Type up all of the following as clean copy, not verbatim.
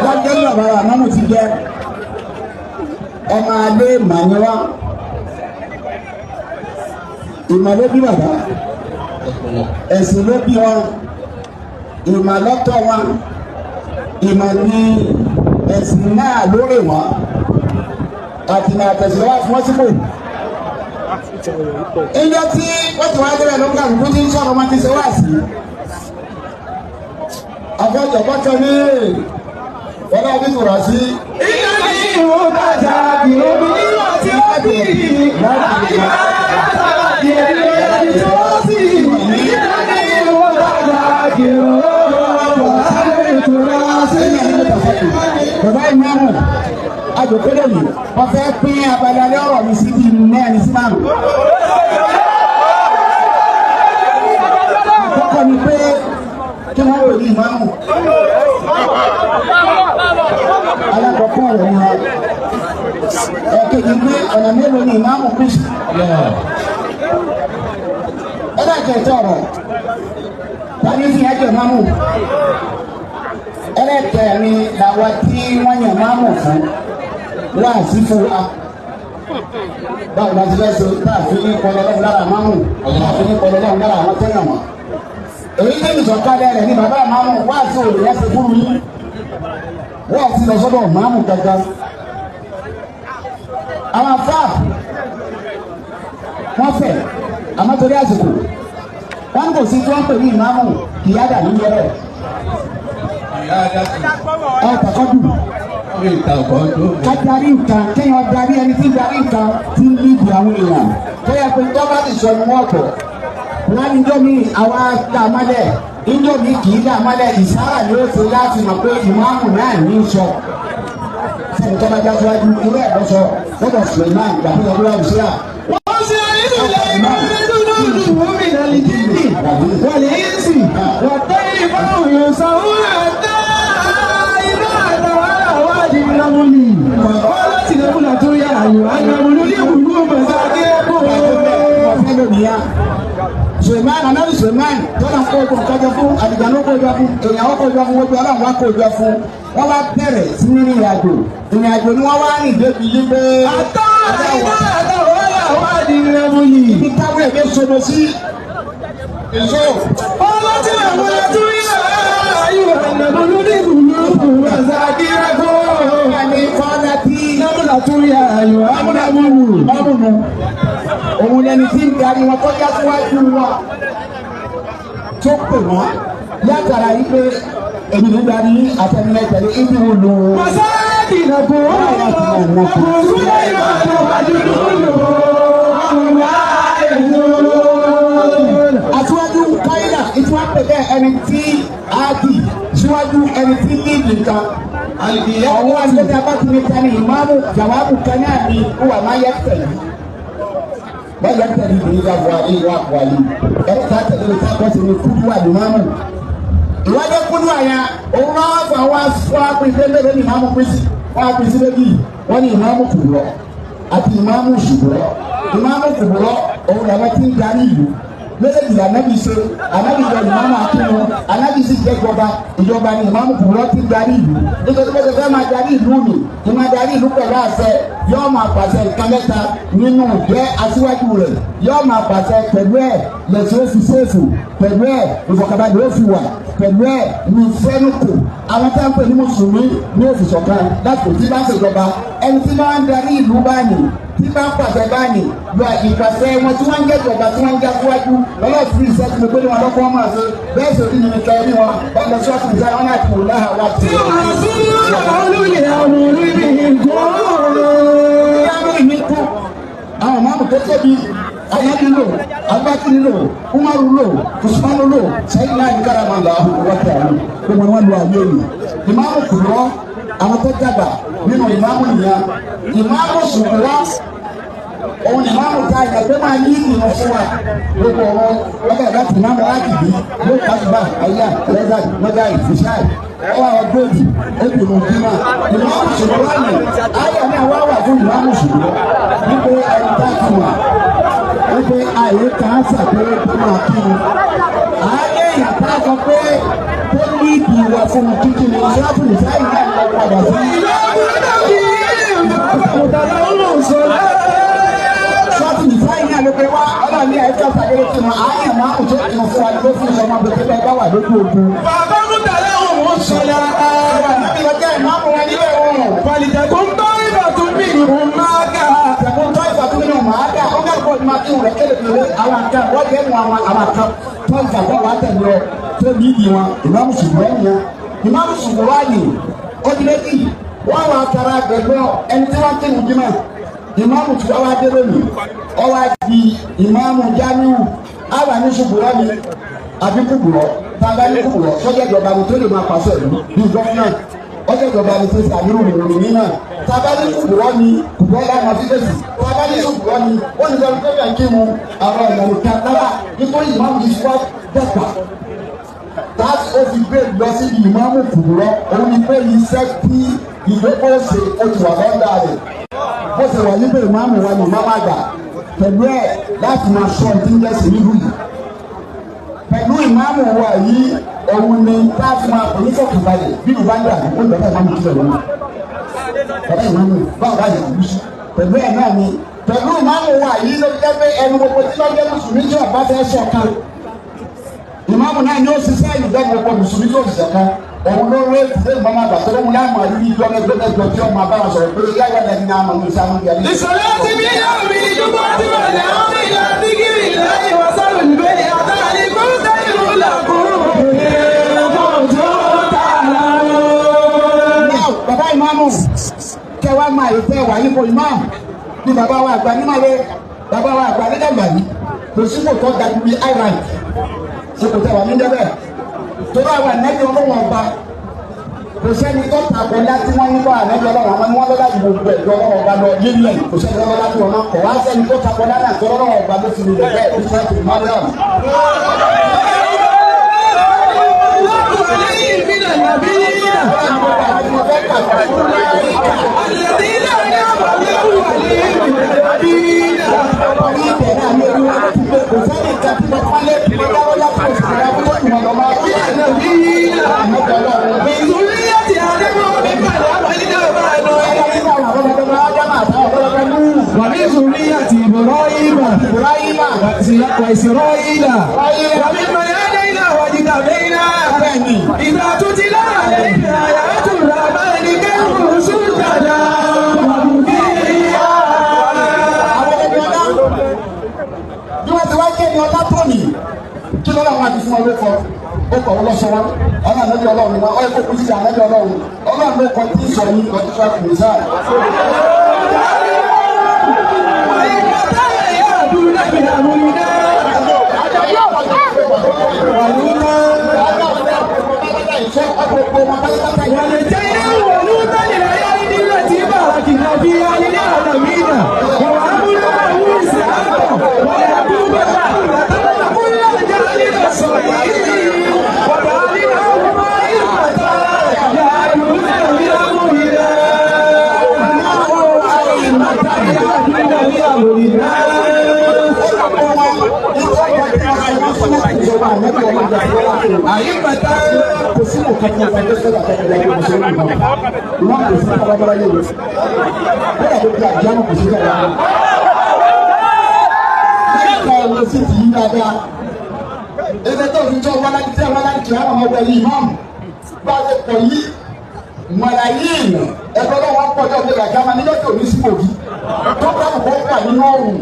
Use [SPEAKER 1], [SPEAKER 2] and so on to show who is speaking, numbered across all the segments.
[SPEAKER 1] lọ́jọ́ ní ọ̀bára àmọ́mù ti jẹ́ ọmọ adé màníwá ìmọ̀ ló bí bàbá ẹ̀sìn ló bí wọn ìmọ̀ lọ́tọ̀ wọn ìmọ̀ ní ẹ̀sìn náà lórí wọn àti ní àtẹ̀síwá fún wọn sípò. Ìjọ tí wọ́n ti wá débẹ̀ ló ń gbà gbogbo tí ń sọ̀rọ̀ wọn ti ṣe wá sí. Àfọ̀jọ̀bọ̀tọ̀ ní wọ́n náà bí kùrọ̀ sí.
[SPEAKER 2] Ìyá ní ìwò bàjá bí omi nígbà tí ó bí láti bá àtàlàdì ẹni tó sì. Ìyá ní ìwò bàjá bí omi nígbà tí ó bí.
[SPEAKER 1] Bàbá ìmáàmù àjòkólé yìí wọ́n fẹ́ pín abalẹ̀ ọ̀rọ̀ mi sí bí mẹ́rin sí márùn. Àkọ́kọ́ ni pé kí wọ́n wò ní ìmáàmù. Alákọ̀ọ́kọ́ rẹ̀ ni wọn. Ẹ̀kejì pé ọ̀nà mélòó ni ìmáàmù kù sí. Ẹlẹ́kẹ̀ẹ́tọ̀ ọ̀rọ̀ tani fi ẹjọ́ ìmáàmù. Ẹlẹ́kẹ̀ẹ́rin làwọn tí wọ́n yàn ìmáàmù fún wá sí fún wa. Báwo la ti fẹ́ so tá a fi ní kọlọ́lọ́run lára máàmù tá a fi ní kọlọ́lọ́run lára àwọn tẹ́yàn mọ́. Èyí ní ìsọ̀kalẹ̀ rẹ̀ ní bàbá máàmù wá sí òòlù yẹn ṣe fúru yín. Wọ́n ti lọ sọ́dọ̀ máàmù gangan. Àwọn afáàpù wọ́n fẹ̀ àmọ́ torí àsìkò wọ́n kò sí tí wọ́n pè ní ìmáàmù kìyàdà ní yẹrẹ. Ẹ tàkọ́dù. Adarí nǹkan kéèyàn darí ẹni tí ń darí nǹkan tí ń líbi àwọn èèyàn. Bóyá pé tọ́ba ti sọ ni wọ́n kọ̀. Wọ́n ní ijó mi àwa dá mọ́lẹ̀. Ijó mi kì í dá mọ́lẹ̀. Ìsára ni ó ṣe láti mọ̀ pé ìmáàmù náà ní í sọ. Sẹ́ni tọ́ba já síwájú irú ẹ̀ lọ sọ lọ́dọ̀ Suleiman gbàgbé ọdún àwùjọ.
[SPEAKER 2] Wọ́n ṣe ìdílé ìdúnnú mi náà lè dìbì. Wọ́n lè yí sí. Wọ́n tẹ́ ìbáwò yóò sanwó ẹ̀dá. Namuli, wala ti namula tó yà ayò, anamulu ní ìwúlú mọ̀sáàdé ẹ̀kọ́.
[SPEAKER 1] Suleiman anabi Suleiman tọ́lá kó ogun kọjọ fún àdìgbàlú kọjọ fún èèyàn kọjọ fún gbogbo ọlọ́run wá kọjọ fún wọ́n wá bẹ̀rẹ̀ sí ní ìrìnàjò ni wọ́n wá rìn débi yí pé.
[SPEAKER 2] Àtàwọn wà ní Namuli.
[SPEAKER 1] Ibi táwọn èdè sọdọ sí. Èso.
[SPEAKER 2] Wala ti namula tó yà ayò, anamulu ní ìwúlú mọ̀sáàdé ẹ̀kọ́. Namula tó yà ayò, amúnamúlù.
[SPEAKER 1] Mọ́mùnù òun lẹni tí ń darí wọn kọjá síwájú wọn tó pè wọn látara yìí pé èmi ló darí àtẹnulẹ̀tẹ̀lé ibi wo lò ó.
[SPEAKER 2] Mọ̀sáàdì nàbó àbúrò ìbàdàn àdúgbò àwùwá èlò.
[SPEAKER 1] Aṣíwájú káyìlá ìtura pè bẹ́ẹ̀ ẹni tí a dì síwájú ẹni tí líìdì nǹkan. Àwọn àgbẹ̀dẹ abátúni tani ìmáàmù jàwábù kanáà ni wà má yẹ tẹ̀lé. Báyọ̀ tẹ̀lé ìdílé wa wà ní ìwà àpòàlì. Ẹ̀rọ ta tẹ̀lé ní ká kọ́sí ní kúdú wà ní ìmáàmù. Ìwádìí kúdú àyà òun máa wá fún àwọn aṣọ ìdílé ní ìmáàmù pèsè. Wọ́n á pèsè lóbi. Wọ́n ní ìmáàmù kùbùrọ̀ àti ìmáàmù ṣùbùrọ̀. Ìmáàmù kùbùrọ̀ òun làwọn ti ń darí ìlú. Méjèèjì ànábì ṣe ànábì yọ ìmáàmù akínú ànábì sì jẹ́ ìjọba ní ìmáàmù kùbùrọ̀ ti darí ìlú. Nítorí pé ṣe máa darí ìlú mi ìmáa darí ìlú pẹ̀lú àṣẹ yóò máa pàṣẹ nǹkan mẹ́ta nínú jẹ́ aṣíwájú rẹ̀ yóò máa pàṣẹ pẹ̀lú ẹ̀ lẹ́sìn ó fi ṣèfù pẹ̀lú ẹ̀ ìfọ̀kànbalẹ̀ ó fi wà pẹ̀lú ẹ̀ ní fẹ́nukù àwọn tá à ń pè ní mùsùlùmí ní òfìsọ̀ kan láti tí bá ń ṣèjọba ẹni tí máa ń darí ìlú báyìí tí bá ń pàṣẹ báyìí lọ ìpàṣẹ wọn tí wọ́n ń jẹ́jọba tí wọ́n ń já síwájú lọ́lọ́sí ìṣẹ́jú mi pé ní wọn lọ́kọ́ máa ṣe bẹ́ẹ̀ sì rí mi nìkan ẹni wọn ọ̀nà ṣọ́ọ̀tì ìjà wọn láti wò láhà wá sí i. Àwọn máàmù tó tóbi Ayáde lò, Abubakar lò, Umaru lò, Usmanu lò, sẹ́yìn náà ní kára máa lọ àwọn ọ̀wọ́tẹ̀ àwọn ọmọ wọn lọ àyè yìí. Ìmáàmù kùrọ̀ àwọn tó dàgbà nínú ìmáàmù nìyẹn. Ìmáàmù sùnwúrọ̀ òun ìmáàmù ta ìyàgbé máa ní ìmọ̀ fún wa. Gbogbo ọ̀rọ̀ ọ̀gá ìgbà tí ìmáàmù láti bí ló kásùbà ayé àlẹ́zà mọ́gà ìfúsáì. Ọwọ́ àwọn gbòdì ebìnrin òbímà ìmáàmù sùnwúrọ̀ ni ayé náà wá wà fún ìmáàmù sùnwúrọ̀ wípé ẹni tá a kì wà wípé àyè kan ṣàpérè tó máa kí ni. Àáyé ìyàtọ̀ sọ pé tó ní ìdí wa padà fún un kíkì ní ìṣáàbù ìsáyìn náà lọ padà sí. Ṣọ́ọ̀tì ìsáyìn náà ló pe wá ọlọ́ọ̀ni ẹ̀ka ṣàgbére tí wọn àáyàn máa kò tó ìwọ̀n fún wa ló fún ìṣọmọ bẹ̀rẹ̀ bá wà lójú ogun.
[SPEAKER 2] Bàbá mú tàlẹ́ òun sọ̀yà.
[SPEAKER 1] Níbi ọjọ́ ìmáàmù wọn níbẹ̀ wọn.
[SPEAKER 2] Fàlìtẹ̀kùn tó ìbà tó bí ìhùn máa kà.
[SPEAKER 1] Tẹ̀kùn tó ìbà tó bí ìhùn máa kà. Ó kẹ́kọ̀ọ́ ìmọ̀ tí òun rẹ̀ kéde pèlè àwọn kan wọ́n jẹ́ nu àwọn kan tó ń gbàgbọ́ wá tẹ̀lé ọ tó ní ìdí wọn. Ìmáàmù ṣùgbọ́n ẹ̀yìn ìmáàmù ṣùgbọ́n wá yìí ó di méjì wọ́n wà kára gbẹ̀gbọ́ ẹni tí wọ́n kéwù jí náà. Ìmáàmù tí wọ́n wá dé lónìí ọ wá di ìmáàmù Jamiu àwọn àní ṣùgbọ́n mi àbí kúkúrọ̀ tàbí ní kúkúrọ̀ sọ́jà ìjọba ni tó lè máa pàṣẹ ìlú ní gọ́fúnà ọjọ́ ìjọba ni tó ṣe àmúrò ìròyìn nínà tàbí ní kúkúrọ̀ ni kúkúrọ̀ láwọn fífẹ́sì tàbí ní kúkúrọ̀ ni wọ́n ní sọ́dún tó yàn kí mu àwọn ìlànà kan lára nítorí ìmáàmù yìí wá dẹ́gbà láti ó fi gbé lọ sí ìmáàmù kúkúrọ̀ òun ni pé iṣẹ́ tí ìdókòwò ṣe ó ti wà lọ́dà rẹ̀ bó ṣe wà níbẹ̀ ìmáàmù wa ni ìmáàmù àgbà pẹ̀lú ẹ̀ láti máa sọ ọdún jẹ́sì nílùú yìí pẹ̀lú ìmáàmù wa yìí òun ni láti máa onífọ̀kànbalẹ̀ bí ìlú bá ń dà ní ó lọ́dọ̀ ìmáàmù kílẹ̀ lọ́wọ́ ọ̀dọ̀ ìmáàmù báwo bá yẹ kú sí pẹ̀lú ẹ̀ náà ni pẹ̀lú ìmáàmù wa yìí ló jẹ́ pé ẹnu gbogbo tí wọ́n jẹ́ mùsùlùmí tí ọ̀bá fẹ́ sọ̀ kan ìmáàmù náà ni ó ṣiṣẹ́ ìdẹ́gbẹ̀ gbogbo mùsùlùmí tí ó ṣiṣẹ́ kan òun ló rẹ́ ìdílé ìmọ̀mọ́ àgbà tó lóun láàmú àdúgbò ìjọ mẹ́gbẹ́gbẹ́ tí ọmọ abára sọ̀rọ̀ pé yáyà lẹ́ni náà mọ̀ ní ìsámú ìyá ní.
[SPEAKER 2] ìṣòro ti bí àmì ìdúgbò tí wọ́n lè ọ́n ìlà dígírì lẹ́yìn wọ́n sọ̀rọ̀ níbẹ̀ àtàlẹ́ kó sẹ́yìn ló làkúrò.
[SPEAKER 1] Bàbá ìmáàmù kẹwàá máa yẹ fẹ́ wà nípò ìmáàmù ní bàbá wa àgbà nímọ̀lẹ́ bàbá wa àgbà nídàgbà yìí kò sípò tó dàbí bíi island sípò tẹ wà nídẹ́bẹ̀ tó bá wà nẹ́bí ọlọ́wọ́ ọba kò sẹ́ni tó tàbọ̀ láti wọ́n nípa ànẹ́bí ọlọ́wọ́ ọba ni wọ́n lọ́la ìbò gbẹ̀ ìjọ ọlọ́wọ́ ọba lọ nílẹ̀ kò sẹ́ni tó lọ́la tí wọ́n máa kọ̀ wá sẹ́ni tó tàbọ̀ láti àti ọlọ́wọ́ ọba ló fi lè bẹ́ẹ̀ ní sẹ́ni tó máa lọ́wọ́.
[SPEAKER 2] ومن ذرية إبراهيم وإسرائيل وممن هدينا واجتبينا إذا تتلى علينا آيات الرحمن كانوا سجدا
[SPEAKER 1] bí wọ́n ti wá kéde ọlá tó nì kí lọ́la wọn àti fún ọ ló kọ ó kọ̀ wọ́n lọ́sọ wọn ọlọ́run lójú ọlọ́run wọn ọ̀ ẹ̀kọ́ kú sí àlẹ́jọ́ ọlọ́run ọlọ́run ló kọ tí ì sọ yìí lọ́dún tó kù sáà.
[SPEAKER 2] Àyípadà
[SPEAKER 1] kò sí òkàtí àfẹ́fẹ́ sọ́dọ̀ àtẹ́gbẹ̀rẹ̀ ẹgbẹ́ òṣèlú ìgbà wọn kò sí ọlọ́bọ̀rọ̀ yẹn lọ bẹ́ẹ̀ ló bí àjẹmọ́ kò sí ọ̀rọ̀ wọn. Nígbà wo sí ti yí dáadáa ẹgbẹ́ tó fi jọ wọn láti tẹ́ wọn láti tẹ́ àwọn ọmọ ọgbẹ́ yìí mọ́ bá a ṣe pọ̀ yìí mọ̀lá yìí ẹgbẹ́ náà wọ́n pọ̀ jọ́ ọ̀gbẹ́ àjẹmọ́ nígbà tó ní sípò yìí tó bá kọ̀ wà nínú ọ̀rùn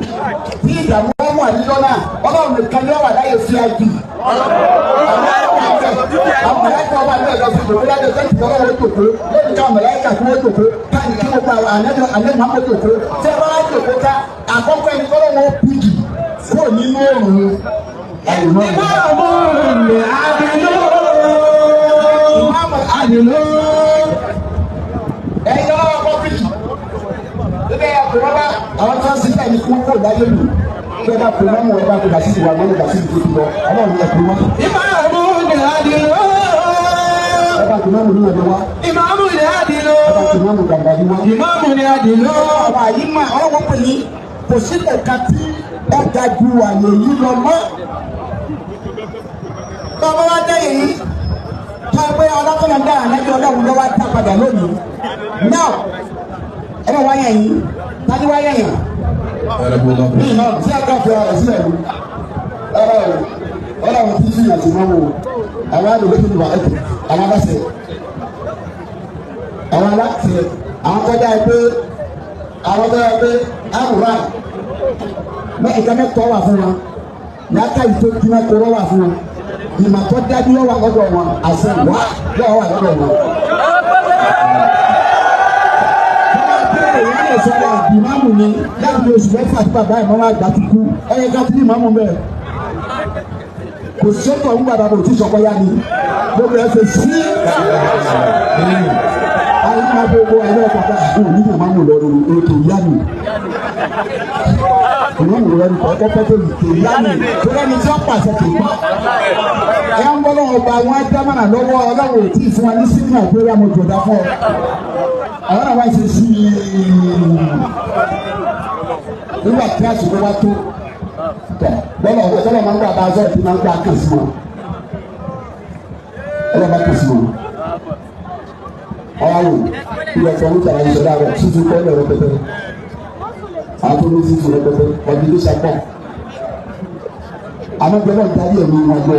[SPEAKER 1] tí ìdààmú wọn wà níjọ́ náà ọlọ́run nìkan ní ọ̀wà láyé fi àjù àwọn mẹlẹ́kà ọba ní ẹ̀dọ́ fún ìdòwò láti ẹ̀sẹ̀ tìjọba wọ́n jòkó lórí ká mẹlẹ́kà tí wọ́n jòkó káàdì kí wọ́n gba àlẹ́ màmá jòkó tí ẹ bá wá jòkó ká àkọ́kọ́ ẹni tọ́lọ́ wọn kú jù kúrò nínú òòrùn ìmáàmù àdìló ẹ̀yin ọlọ́wọ́ kọ́ fìjì ilé ẹ̀kọ́ bá àwọn tó ń sísẹ́ ní kúkú láyé lù kí ẹ bá pè mọ́mú ẹ bá pè bàtí ìwà mọ́mú bàtí ìdíje tó lọ ọlọ́run ẹ̀kọ́ mọ́.
[SPEAKER 2] ìmáàmù ni àdìló.
[SPEAKER 1] ẹ bá pè mọ́mú ní ọdún wa.
[SPEAKER 2] ìmáàmù ni àdìló.
[SPEAKER 1] ẹ bá pè mọ́mú gbàgbà ní wa.
[SPEAKER 2] ìmáàmù ni àdìló.
[SPEAKER 1] ọba yìí mà ọlọ́wọ́ pè ní kò sí ẹ̀ka tí ẹ ga ju àyè yìí lọ mọ́. bàbá wa dá yìí kí ká pé ọlọ́kùnrin dáhà lẹ́jọ́ ọlọ́run lọ́wọ́ á dá padà lónìí náà ẹ̀rọ wáyà yìí tani wáyà yàn tí a kà fẹ́ ọ̀rọ̀ sílẹ̀ ní ọlọ́run tí fi yàn sí mọ́ wò àwọn àdúgbò tó ti wà ẹ̀kọ́ àwọn abáṣẹ àwọn aláṣẹ àwọn kọjá ẹgbẹ́ àwọn tó yẹ pé àwòrán ìka mẹ́tọ́ wà fún wọn yàtá ìtò jùlọ kóró wà fún wọn ìmọ̀tọ́ dájú wà lọ́dọ̀ wọn àṣẹ wà wà lọ́dọ̀ wọn. Sọ̀rọ̀ ìmáàmù ni láti oṣù mẹ́fà tí bàbá ìmọ̀ máa gbà ti kú ẹ̀yẹ ká tí ìmáàmù bẹ́ẹ̀. Kò sọ́tọ̀ ń gbàdá bò tí sọ́kọ́ yá ni gbogbo ẹ̀ fẹ́ sí. Ayé máa gbogbo ẹ̀rọ ọ̀pọ̀ta àbò ní ìmáàmù lọ́rùn ètò ìyá mi. Ìmáàmù lọ́rùn ọ̀pọ̀ pẹ́tẹ́ ètò ìyá mi. Tó lẹ́ni tí wọ́n pàṣẹ tó pa. Ẹ ń bọ́ lọ́wọ́ ọba àwọn adámọ̀nà lọ́wọ́ ọlọ́wọ́ òtí fún wa ní sínú àgbéyà mo jọ̀dá fún ọ. Àwọn àwọn àṣẹ sí nígbà tí àṣùkò wá tó lọ́nà ọ̀gbẹ́ tọ́lọ̀ máa ń gbà bá aṣọ ìdí máa ń gbà kàn sí wọn ọlọ́ba kàn sí wọn ọ̀hánwó ilẹ̀ tí wọ́n ń tàrà ìṣẹ̀dá rẹ̀ títí kọ́ ẹ̀rọ rẹpẹtẹ àwọn tó ní títí rẹpẹtẹ ọdún tó ṣàpọ̀ àmọ́ gbẹ́dọ̀ ń darí ẹ̀mí wọn gbọ́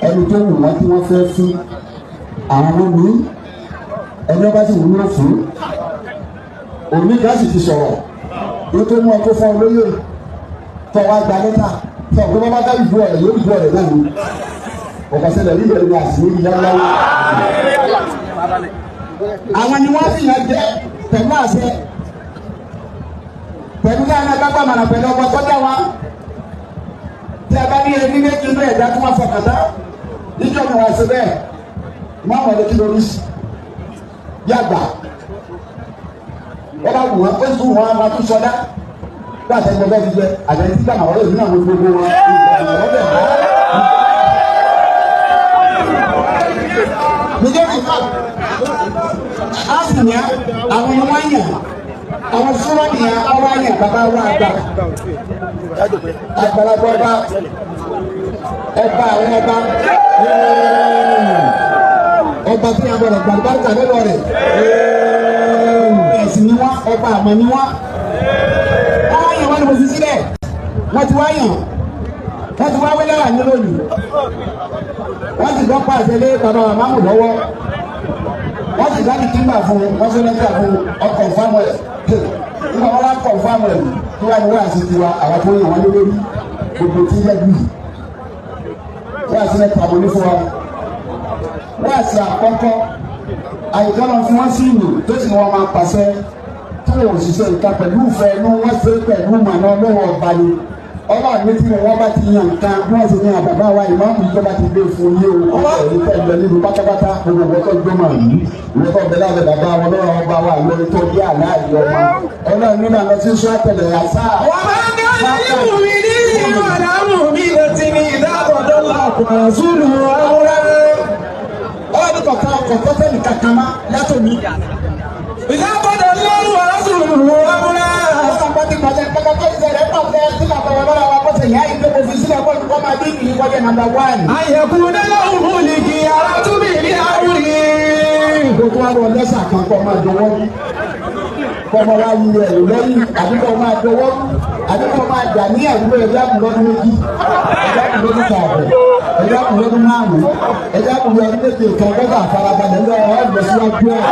[SPEAKER 1] ẹni tó wù wọ́n tí wọ́n fẹ́ fún àwọn ọmọ ẹni ọba sì wúlò fún òní gáàsì ti sọ̀rọ̀ yóò tó mú ọ tó fọ́ ọ lóyè tó wá gba lẹ́tà tó ọ̀gbọ́n bá bá dá ìbú ọ̀rẹ́ yóò ìbú ọ̀rẹ́ náà ni ọ̀kọ̀sẹ̀lẹ̀ níbẹ̀ ni àsìlè yìí yáwó. àwọn ni wọ́n sì yàn jẹ́ pẹ̀lú àṣẹ pẹ̀lú káyọ̀ náà gbàgbà mànà pẹ̀lú ọgbà tọ́jà wa tí a bá ní ẹni méjì inú ẹ̀dá tó wọ́n fọkàtà níjọ́ mi wá sí bẹ́ẹ̀ má wọlé kí lórí yàgbà wọ́n bá wù wọ́n ó sùn wọn máa tún sọdá láti ẹgbẹ́ bẹ́ẹ̀ ti jẹ àtẹ̀yìn tí kàmá wọlé ìlú náà wọ́n gbogbo wọn ìgbà wọ́n bẹ̀ wọ́n. níjẹ́ ìfọ̀ á sì ní àwọn ni wọ́n yàn àwọn sọ́wọ́n ní àwọn yàn bàbá wa àgbà àgbàlagbà ọba àwọn ọba tí a bọ̀rọ̀ gbàdúgbàdúgbà lọ́wọ́ rẹ̀ ẹ̀sìn ni wọ́n ọba àmọ́ ni wọ́n yàn wọ́n ni mo fi sílẹ̀ wọ́n ti wá yàn wọ́n ti wá wẹ́lẹ́ wà ní lónìí wọ́n ti gbọ́ pàṣẹ lé bàbá màmámù lọ́wọ́ wọ́n ti dá ní kíńbà fún wọ́n tó lẹ́tà fún ọkọ̀ fáwọn ẹ̀ nígbà wọn wá kọ̀ fáwọn ẹ̀ tó wà ní wọ́n àti tiwa àwọn tó yàn wọ́n lé lórí gbogbo tí yẹ bí wọ́n àti lẹ́tà mọ́ ní fún wa wọ́n àti àkọ́kọ́ àyíkọ́lọ́ fún wọn sí ìlú tó sì ní wọ́n máa pàṣẹ tó wọ́n òṣìṣẹ́ ìta pẹ̀lú ìfẹ́ inú wọ́n ṣe pẹ̀lú màná lọ́wọ́ ọba ni ọlọ́run ní tí wọ́n bá ti yan nǹkan bí wọ́n ṣe ní àbàbá wa ìmáàmù ìjọba ti gbé fún yé o èyí pẹ̀lú nínú pátápátá gbogbo ọ̀tọ̀ gbọ́mọ̀ yìí ìwé tó bẹ̀rẹ̀ àbẹ̀ bàbá wọn lọ́wọ́ ọba wa lórí tó bí àláàyè ọmọ ọlọ́run nínú àlọ́ tí ń sọ àtẹlẹ àṣà.
[SPEAKER 2] wọ́n máa ń gbé nínú mi ní ìmọ̀lámù mi létí ní ìdábọ̀dọ̀ lọ́kùnrin zulu ọ̀rẹ́.
[SPEAKER 1] ọlọ́run kọ̀ọ̀kan ọkọ̀ fẹ́mi kankan má látò mí.
[SPEAKER 2] ìdábọ̀dọ̀ lọ́rùn ọ̀rẹ́
[SPEAKER 1] ti pàṣẹ pàtàkì ìṣẹ̀lẹ̀ pàṣẹ tí bàbá wọn lọ́la wa kọ́sẹ̀ yá ìgbé mo fi sílẹ̀ kọ́ ìkọ́ máa bí kì í kọjá nàmbà wán.
[SPEAKER 2] àyẹ̀kú nílò òmùlìkì arábìnrin ní àwùrí.
[SPEAKER 1] gbogbo wa lọ lẹ́sà kan kọ́ máa dọwọ́ bí kọ́ máa wá yí ẹ̀rù lẹ́yìn àdúgbò máa dọwọ́ àdúgbò máa dà ní àdúgbò ẹ̀dá kùlọ́dún méjì ẹ̀dá kùlọ́dún kààbọ̀ ẹ̀dá kùlọ́dún márùn-ún ẹ̀dá kùlọ́dún méjì kan gbọ́dọ̀ àfarabalẹ̀ lọ́wọ́ ọ̀gbẹ̀síwájú ẹ̀.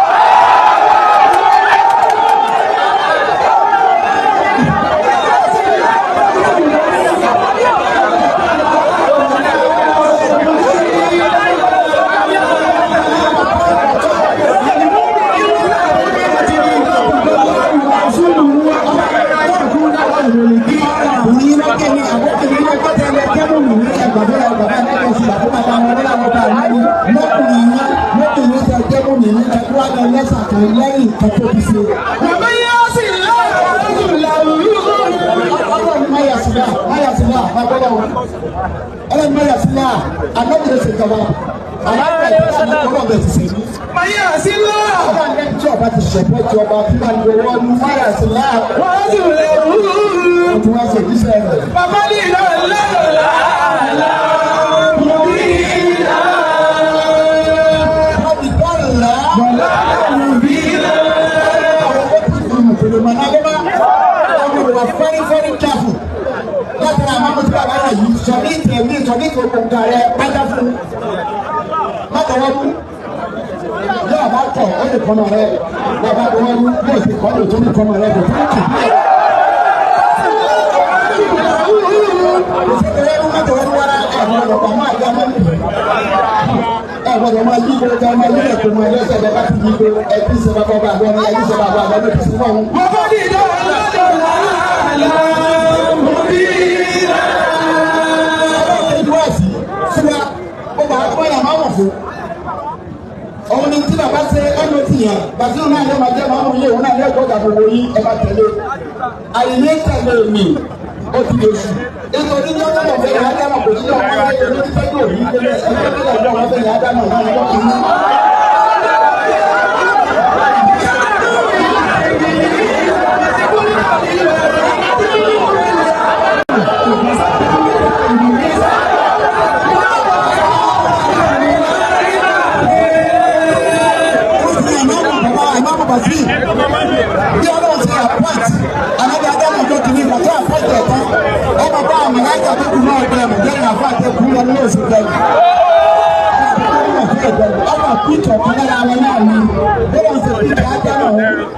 [SPEAKER 1] lẹ́yìn kẹtọ́ bí ṣe.
[SPEAKER 2] Bàbá yóò sì lọ́wọ́ lọ́dún làwùú.
[SPEAKER 1] Ọlọ́run máyà sílá agbọ́dọ̀ wọn. Ọlọ́run máyà sílá agbọ́dọ̀ ṣe jọba. Àlàáfíà ìjọba ọlọ́run bẹ̀ ti ṣe ní.
[SPEAKER 2] Máyà sílá.
[SPEAKER 1] Ọlọ́run ẹni tí ọba ti ṣẹ̀fọ́ ti ọba tí wọ́n lè wọ́n ní máyà sílá.
[SPEAKER 2] Wọ́n sì lọ́wọ́.
[SPEAKER 1] Wọ́n ti wá ṣe ìdíṣẹ́ rẹ̀.
[SPEAKER 2] Bàbá ní ìlọ lọ́wọ́.
[SPEAKER 1] yìí sọ̀rí ìtẹ̀mí sọ̀rí ìtòkòǹkà rẹ̀ pátá fún mọ́tòwọ́mú yóò bá tọ̀ ó lè kọ́mọ rẹ̀ yóò bá wọ́n yóò sì kọ́ lè tó ní kọ́mọ rẹ̀ kò tó kì í. ìṣèkèrè mọ́tòwọ́mú wára ẹ̀gbọ́dọ̀ pa máa yá mọ́ ẹ̀gbọ́dọ̀ máa yí gbogbo ọmọ ilé ẹ̀kọ́ mọ́ ẹlẹ́sẹ̀ bẹ́ẹ̀ bá ti yí gbogbo ẹbí ṣe bá bọ́ àgbọ̀ ní ẹbí ṣe bá bọ́ àgbọ̀ ní ẹbí ṣe bá wọn.
[SPEAKER 2] bàbá mi dá ọlọ́dọ̀ làálà mọ́ bí rà.
[SPEAKER 1] ó bá wọ́n yà máa wọ̀ fún òun ni tí bàbá ṣe ọ̀nà ti yàn bàtí òun náà yẹ máa jẹ́ máa wọ̀ yé òun náà yẹ gbọ́dọ̀ gbogbo yín ẹ bá tẹ̀lé àyè tẹ̀lé mi ó ti lè sùn nítorí ní ọjọ́ náà fẹ́ẹ́ yàrá dáná kò sí ọmọ ayé lórí tẹ́lẹ̀ òní tẹ́lẹ̀ ẹgbẹ́ tẹ́lẹ̀ ọjọ́ wọn fẹ́ẹ́ yàrá dáná náà lọ́wọ́ kìíní. bí ọlọ́run ti àpọ́ǹtì ànábi adámọ̀jọ́ kìíní ìgbà tó àpọ́ǹtì ẹ̀tọ́ ọmọ bá àmì láìka tó kù náà bẹ̀rẹ̀ jẹ́rìí àfọ́ àtẹkùn lọ ní oṣù bẹ̀rẹ̀ ọmọ píkì ọ̀kan lára wọn náà ni bọ́lá ṣe píkì ádámọ̀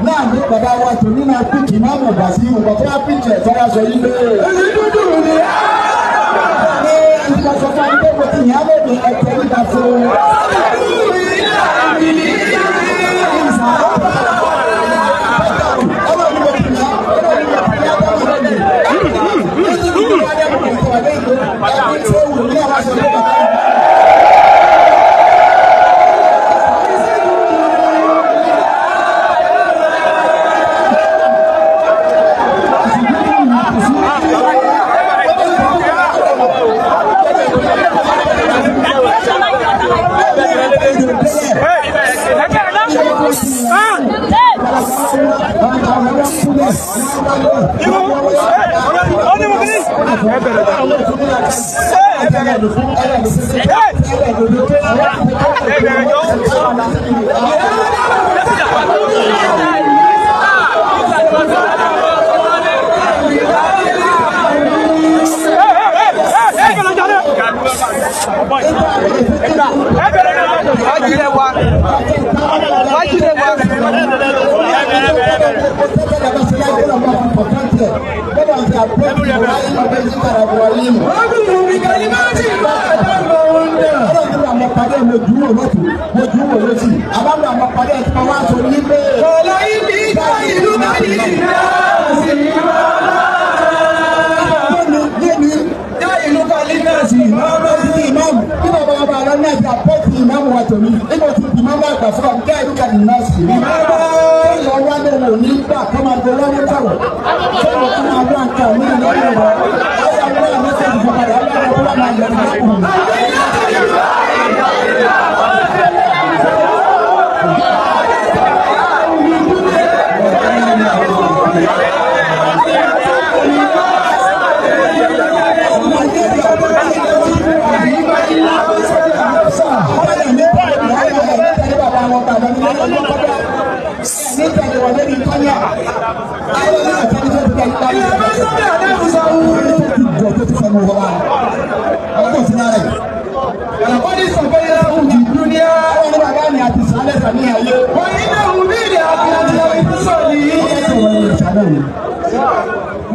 [SPEAKER 1] náà ní bàbá wa tó nínú píkì náà mọ̀ bá sí ìwọ̀n tó wá píkì ẹ̀tọ́ wá sọ yí bẹ́ẹ̀.
[SPEAKER 2] èyí dúdú ni á.
[SPEAKER 1] ní ìgbàsọ̀ fún akẹ́kọ̀ọ́ ti yàn á lè ní ẹ̀tọ́ nígbà fún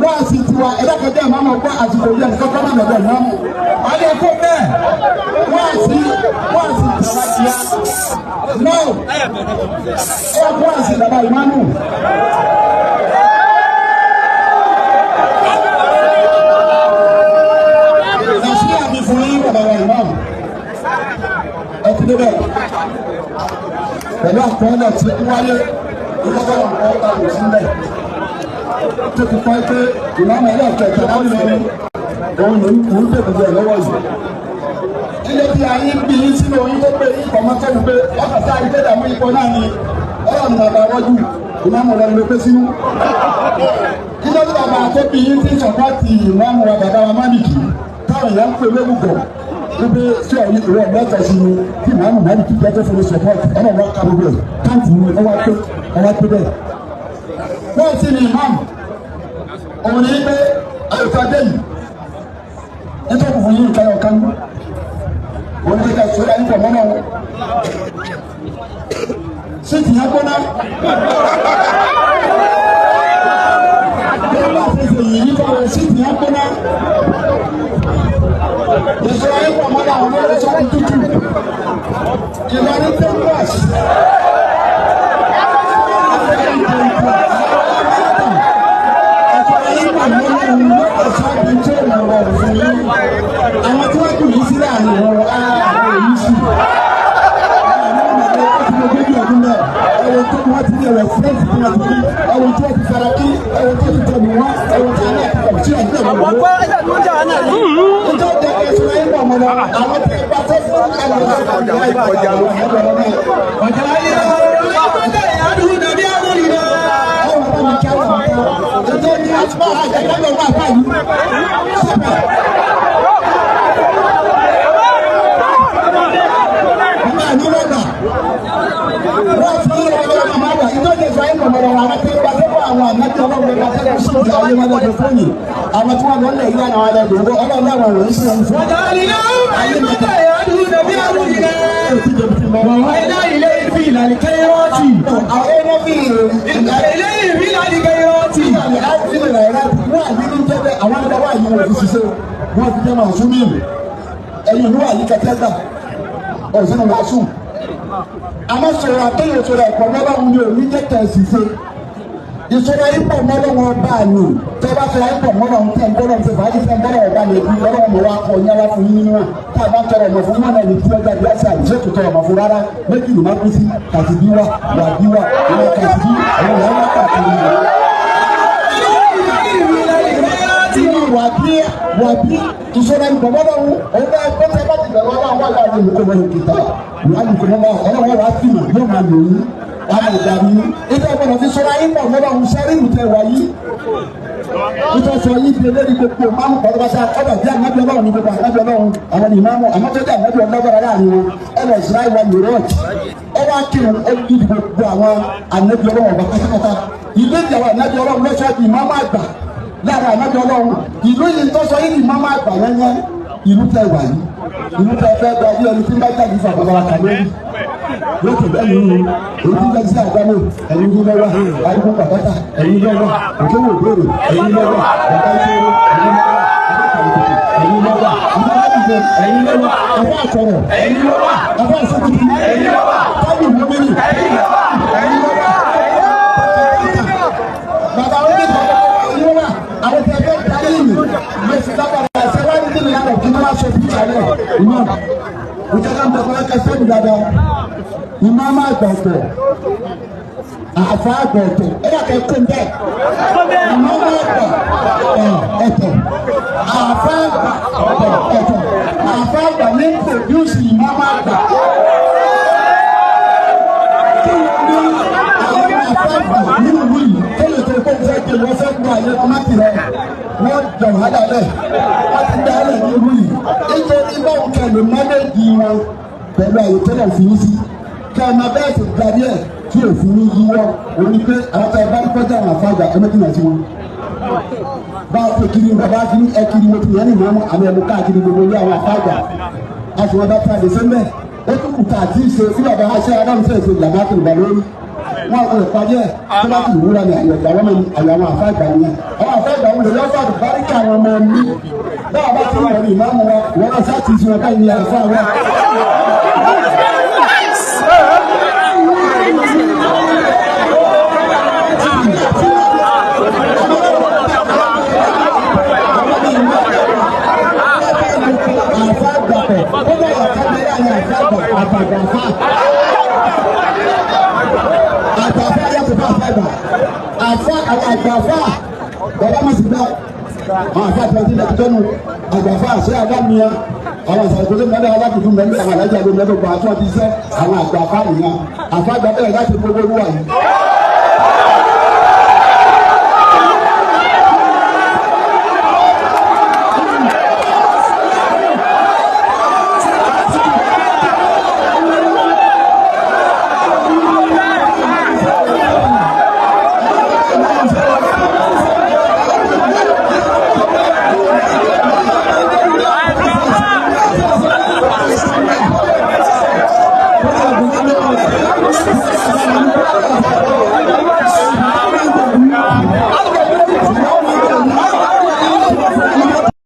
[SPEAKER 1] wọ́n sì ti wa ẹ̀dá kẹjọ ìmáàmù ọgbọ́n àsìkò yẹn kọ́kọ́ náà lọ́dọ̀ ìmáàmù. ọdún ẹ̀kọ́ bẹ́ẹ̀ wọ́n sì bàbá ìyá náà wọ́n sì bàbá ìmáàmù. ẹ̀sìn àmì fún yín bàbá ìmáàmù ẹ̀kú débẹ̀ pẹ̀lú àkọọ́lẹ̀ tí ó wáyé ìkọ́kọ́ ọ̀pọ̀ ọ̀pọ̀ sílẹ̀ tó ti fọ́ pé ìmáàmù ẹlẹ́ẹ̀kẹ́ ìtàláwì lọ́wọ́ òun ló ń tẹ̀kùn ẹ̀ lọ́wọ́ yìí. ilé tí a yín bí yín sínú oyún tó pé ìkọ̀mọ́ kẹ́nu pé ọkọ̀tà ìgbẹ́dàmú ipò náà ni ọlọ́run bàbá wọ́jú ìmáàmù rẹ̀ ló pé sínú. kí ló dé bàbá tó bí yín tí sọ̀kọ́ ti ìmáàmù wa bàbá wa Málìkì táwọn èèyàn ń pè lórúkọ wípé tí ọ̀yìn ìwọ mẹ́ta sí ni tí ìmáàmù Málìkì jẹ́ tó fún support ọ̀nà wọn ká gbogbo ẹ̀ káàtì ni ọwọ́ pé bẹ́ẹ̀. bẹ́ẹ̀ sì ni ìmáàmù òun ní pé àyùkadé yìí fún yín nǹkan ọ̀kan wọ́n ti ká ìṣòro ayé pọ̀ mọ́nà wọn. Síìtì yẹn gbóná. Bí wọ́n bá fi ṣe yìí nípa rẹ̀ síìtì yẹn gbóná. Ìṣòro ayé pọ̀ mọ́nà àwọn ọmọ ẹ̀ṣọ́ ti tútù. Ìlọrin tẹ́ńpọ̀s. Àwọn tí wọ́n kù yìí sílẹ̀ àná ọ̀rọ̀ ààrẹ yìí sí. Ẹ̀wọ̀n tó wọ́n ti yẹ rẹ̀fúrẹ́ǹsì tí wọ́n ti rí. Ẹ̀wọ̀n tí wọ́n ti fara kí. Ẹ̀wọ̀n tí wọ́n ti tẹ̀lé wá. Ẹ̀wọ̀n tí wọ́n ti tẹ̀lé tí wọ́n ti tẹ̀lé wọ́n. Ìjọ jẹ́ kí ẹ̀sùn ayé pọ̀ mọ́ lọ. Àwọn tí wọ́n tó fún àwọn tí wọ́n lọ lẹ̀ yíyá àwọn ọ̀dọ́ ìgbòho ọlọ́run náà wọ̀n ń sọ fún.
[SPEAKER 2] Wọ́n ní ayé mẹ́ta ẹ̀yà dúró nàbí àwọn ìlẹ̀. Wọ́n wá ilé ilé ìfi ìlànà kẹ́yọ́ọ̀tì.
[SPEAKER 1] Àwọn ẹ̀rọ fi
[SPEAKER 2] ilé ìfi ìlànà kẹ́yọ́ọ̀tì.
[SPEAKER 1] Wọ́n àbí ní jẹ́bẹ̀ àwọn ọ̀dọ́ wà yìí wọ́n fi ṣiṣẹ́ wọ́n fi jẹ́ màá sún mí. Ẹ̀yin ìlú wà yìí kẹ́kẹ́ gbà ọ̀sán wàá sùn. Àmọ́ sọ̀rọ̀ àtẹ̀yẹ̀ sọ̀rọ̀ ẹ̀kọ́ lọ́wọ́ ní òní jẹ́ kẹ́sì ṣe. Ìṣòro ayé pọ̀ mọ́ lọ́wọ́ bá a nù tẹ́ bá fẹ́ ayé pọ̀ mọ́ lọ́wọ́ tẹ́ ń bọ́ lọ́wọ́ tẹ́ fà á ti fẹ́ ń bọ́ lọ́wọ́ bá lè bí lọ́wọ́ mọ́ wá kọ́ nyára fún yín nínú tá a bá tọrọ ọmọ fún wọn náà ní tí wọ́n jáde láti àìsí ètò tọrọ ọmọ fún rárá méjì ló má kú sí kàtì bí wà wà bí wà ìwà kàtì bí àwọn ìyá wà kàtì bí wà bí ìṣòro ayé pọ̀ mọ́ lọ́wọ́ ọ̀gá ẹgbẹ́ tẹ́ bá ti bẹ̀rẹ̀ wọn wà láàrin olùkọ́ wọn kìtà wà lùkọ́ wọn ọlọ́wọ́ wà á fi mà yóò máa lò yín wàá lè dàbí ìtọ́ ìgbọ́dọ̀ fi sọ́ra yín pọ̀ lọ́wọ́ ọ̀hún sẹ́rí ìtẹ̀ wáyé ìtọ́ sọ yín ti lé ní gbogbo máàmù pọ̀lọ́pàá ọ̀dọ̀ bí ànábì ọlọ́run ní gbogbo ànábì ọlọ́run àwọn ìmáàmù àmọ́tọ́jà ànábì ọlọ́gbọ̀rọ̀ láàrin wọn ẹ̀rọ ìṣúra ìwà mìíràn ọwọ́ akínú ẹ̀dí gbogbo àwọn ànábì ọlọ́run ọba pátápátá ìlú ìjàwó ànábì ọlọ́run lọ́sọ̀ di ìmáàmù àgbà láàrin ànábì ọlọ́run ìlú yìí tó sọ yín di ìmáàmù àgbà yẹn ìlú tẹ wà yìí ìlú tẹ fẹ́ gba bí ẹni tí ń bá jáde fún àbàbàrà kàlẹ́rì lókè bẹ́ẹ̀ ni èyí tí ń bá sí àgbámọ̀ ẹ̀yin ló lọ́wọ́ àdúgbò pàtàkì ẹ̀yin lọ́wọ́ òkèwò ìbéèrè ẹ̀yin lọ́wọ́ ọ̀gá ìṣòro ẹ̀yin lọ́wọ́ ẹ̀yin lọ́wọ́ ọ̀gá àtọ̀rọ̀ ẹ̀yin lọ́wọ́ ọ̀gá àṣẹ́kùtì ẹ̀yin lọ́wọ́ tábì mọ́mẹ́rì ẹ̀yin lọ́wọ́ bàbá wọn ní bàbá ẹ̀yin lọ́wọ́ àwọn tí a fẹ́ darí ìlú lọ́sí lábàrà ẹ̀sẹ̀ wá ní nínú yàrá kí wọ́n aṣọ fún ìyàlẹ̀ ìmọ̀ ìjọba ń bọ̀ kẹsẹ́ mi dáadáa ìmọ̀ máa gbọ̀gbọ̀ àfa àgbọ̀tọ̀ ẹ̀yà kẹ́kọ̀ọ́ ń bẹ̀ ìmọ̀ máa gbọ̀ ẹ̀tọ̀ àfa ẹ̀tọ̀ àfa àgbà ní pòdúsì ìmọ̀ máa gbà. Kí ni àwọn àfa àgbà nínú ìlú yìí tó lè tó kó fẹ́ kí wọ́n fẹ́ gba àyè kọ́mátì rẹ̀ wọ́n jọ̀ wádà lẹ̀ wọ́n ti dá lẹ̀ ní ìlú yìí nítorí báwo kẹ́lẹ̀ mọ́lẹ́dì wọn pẹ̀lú àyè tẹ́lẹ̀ fi yín sí kí ọmọ bẹ́ẹ̀ ti gba díẹ̀ tí òfin ní yíwọ́ òní pé àwọn tá a bá ní kọjá àwọn àfáàgbà ẹ̀mẹ́jìnà tí wọn. bá a pè kiri bàbá kiri ẹ kiri mo ti yẹn ní ìmọ̀ àmì ẹ̀mú káàkiri gbogbo ilé àwọn àfáàgbà a sì wọn bá fẹ́ àdé sẹ́mbẹ̀ ó tún kùtà àti ìṣe tí bàbá aṣẹ́ adáhùn sẹ́yìn ṣe ìjàmbá tó ìgbà lórí wọn kò lè pàdé ẹ̀ tó bá ti wúra ní àyè ìgbà wọn àyè àwọn àfáàgbà nìyẹn àwọn àfáàgbà wọn lè lọ́sọ̀ àdùbáríkà àwọn ọmọ mi báwa bá ti wọ̀ ní ìmáàmù wa wọn náà sá ti ṣe wọn káyìí ní àlùfáà wọn. Àgbàfà bàbá mi sì gbà àwọn àfa àti àti ìdàkítọ́ nù àgbàfà àṣẹ àdámìíyà àwọn ìsàlùkọ́sẹ́ mẹ́ta alákùnkùn mẹ́rin àwọn alájà ló mẹ́rin gbà àti wọn ti sẹ́ àwọn àgbàfà nìyẹn àfa àgbàfà yẹn láti gbogbo olúwa yìí.